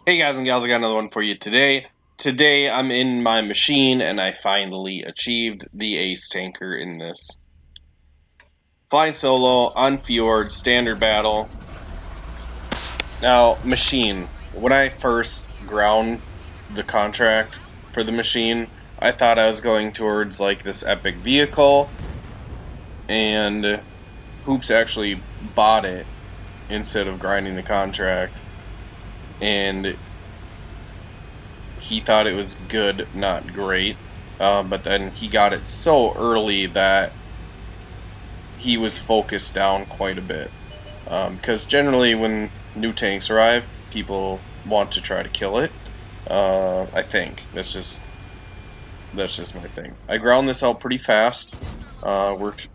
Hey guys and gals, I got another one for you today. Today I'm in my machine and I finally achieved the ace tanker in this. Flying solo on Fjords, standard battle. Now, machine. When I first ground the contract for the machine, I thought I was going towards like this epic vehicle, and Hoops actually bought it instead of grinding the contract. And he thought it was good, not great. But then he got it so early that he was focused down quite a bit. Because generally, when new tanks arrive, people want to try to kill it. I think that's just my thing. I ground this out pretty fast. Worked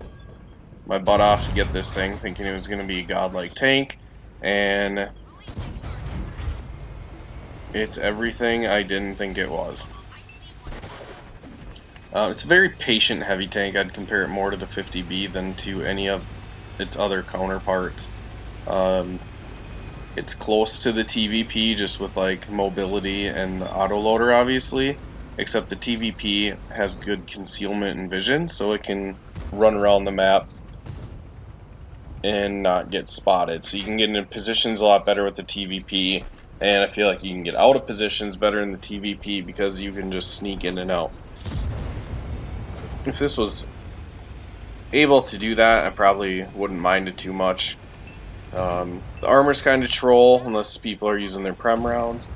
my butt off to get this thing, thinking it was going to be a godlike tank, and it's everything I didn't think it was. It's a very patient heavy tank. I'd compare it more to the 50B than to any of its other counterparts. Um, it's close to the TVP just with like mobility and the autoloader obviously, except the TVP has good concealment and vision, so it can run around the map and not get spotted. So you can get into positions a lot better with the TVP, and I feel like you can get out of positions better in the TVP because you can just sneak in and out. If this was able to do that, I probably wouldn't mind it too much. The armor's kind of troll unless people are using their prem rounds.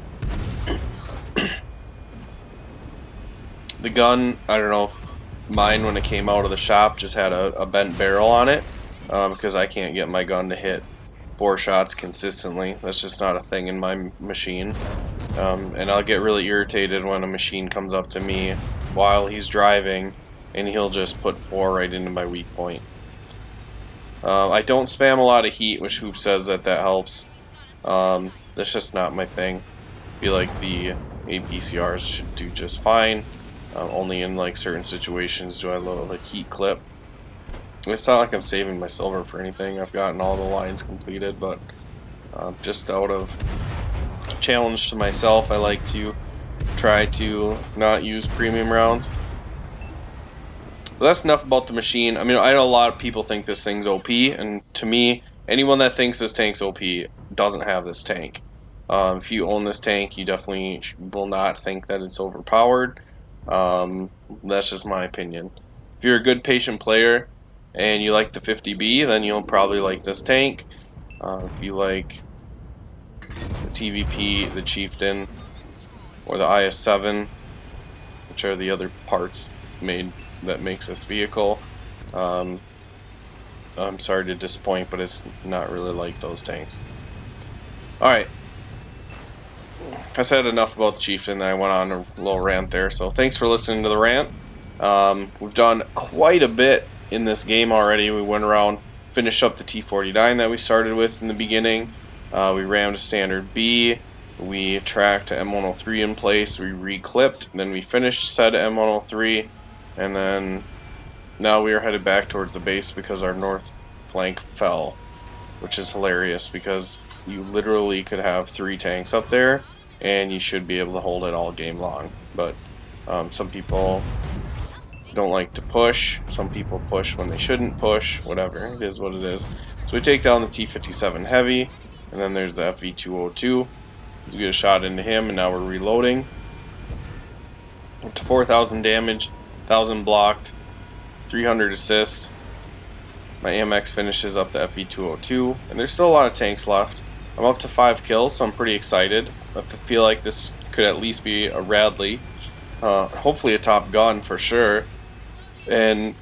The gun, I don't know if mine when it came out of the shop just had a bent barrel on it, because I can't get my gun to hit 4 shots consistently. That's just not a thing in my machine. And I'll get really irritated when a machine comes up to me while he's driving and he'll just put 4 right into my weak point. I don't spam a lot of heat, which Hoop says that helps. That's just not my thing. I feel like the APCRs should do just fine. Only in like certain situations do I load a heat clip. It's not like I'm saving my silver for anything. I've gotten all the lines completed, but just out of challenge to myself, I like to try to not use premium rounds. But that's enough about the machine. I mean, I know a lot of people think this thing's OP, and to me, anyone that thinks this tank's OP doesn't have this tank. If you own this tank, you definitely will not think that it's overpowered. That's just my opinion. If you're a good patient player and you like the 50B, then you'll probably like this tank. If you like the TVP, the Chieftain, or the IS-7, which are the other parts made that makes this vehicle, um, I'm sorry to disappoint, but it's not really like those tanks. Alright, I said enough about the Chieftain. I went on a little rant there, so thanks for listening to the rant. We've done quite a bit in this game already. We went around, finished up the T49 that we started with in the beginning. We rammed a standard B. We tracked M103 in place. We reclipped. Then we finished said M103. And then now we are headed back towards the base because our north flank fell, which is hilarious because you literally could have 3 tanks up there and you should be able to hold it all game long. But some people don't like to push. Some people push when they shouldn't push. Whatever, it is what it is. So we take down the T57 heavy, and then there's the FV202. We get a shot into him, and now we're reloading. Up to 4,000 damage, 1,000 blocked, 300 assist. My AMX finishes up the FV202, and there's still a lot of tanks left. I'm up to 5 kills, so I'm pretty excited. I feel like this could at least be a Radley. Hopefully a Top Gun for sure. And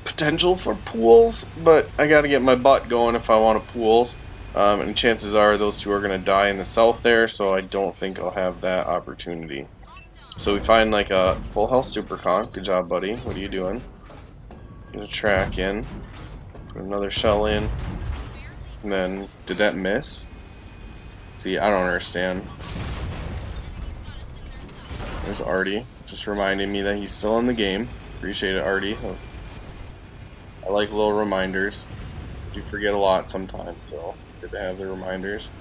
potential for pools, but I gotta get my butt going if I want to pools. And chances are those 2 are going to die in the south there, so I don't think I'll have that opportunity. So we find like a full health super conk. Good job, buddy. What are you doing? Get a track in. Put another shell in. And then, did that miss? See, I don't understand. There's Artie, just reminding me that he's still in the game. Appreciate it, Artie. I like little reminders. You forget a lot sometimes, so it's good to have the reminders.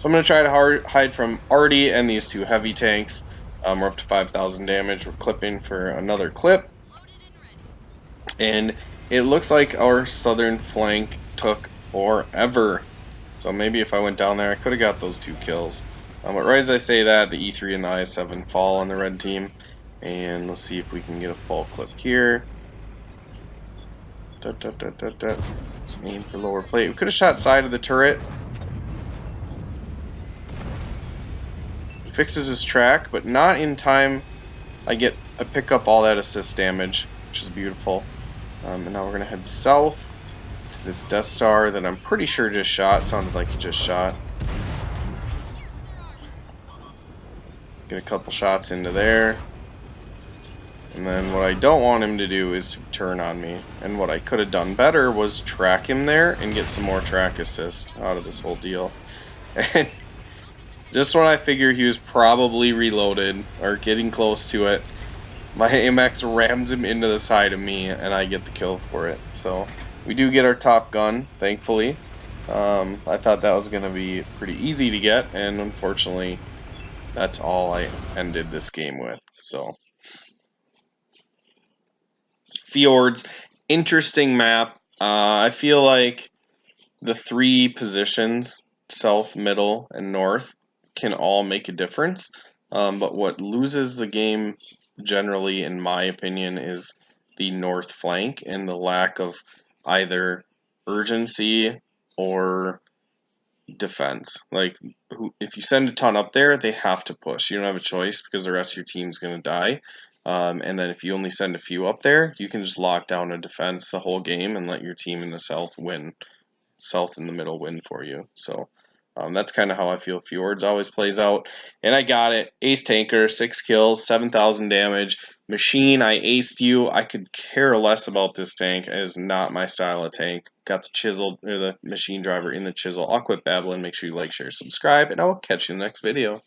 So I'm going to try to hide from Artie and these two heavy tanks. We're up to 5,000 damage. We're clipping for another clip. And it looks like our southern flank took forever. So maybe if I went down there, I could have got those 2 kills. But right as I say that, the E3 and the I7 fall on the red team. And let's see if we can get a full clip here. Let's aim for lower plate. We could have shot side of the turret. He fixes his track, but not in time. I pick up all that assist damage, which is beautiful. And now we're gonna head south to this Death Star that I'm pretty sure just shot. Sounded like he just shot. Get a couple shots into there. And then what I don't want him to do is to turn on me. And what I could have done better was track him there and get some more track assist out of this whole deal. And just when I figure he was probably reloaded or getting close to it, my AMX rams him into the side of me and I get the kill for it. So we do get our top gun, thankfully. I thought that was going to be pretty easy to get, and unfortunately that's all I ended this game with. So Fjords, interesting map. I feel like the 3 positions, south, middle, and north, can all make a difference. But what loses the game generally, in my opinion, is the north flank and the lack of either urgency or defense. Like, if you send a ton up there, they have to push. You don't have a choice because the rest of your team's going to die. And then if you only send a few up there, you can just lock down a defense the whole game and let your team in the south win. South and the middle win for you. So that's kind of how I feel Fjords always plays out. And I got it. Ace tanker, 6 kills, 7,000 damage. Machine, I aced you. I could care less about this tank. It is not my style of tank. Got the chisel, or the machine driver in the chisel. I'll quit babbling. Make sure you like, share, subscribe, and I will catch you in the next video.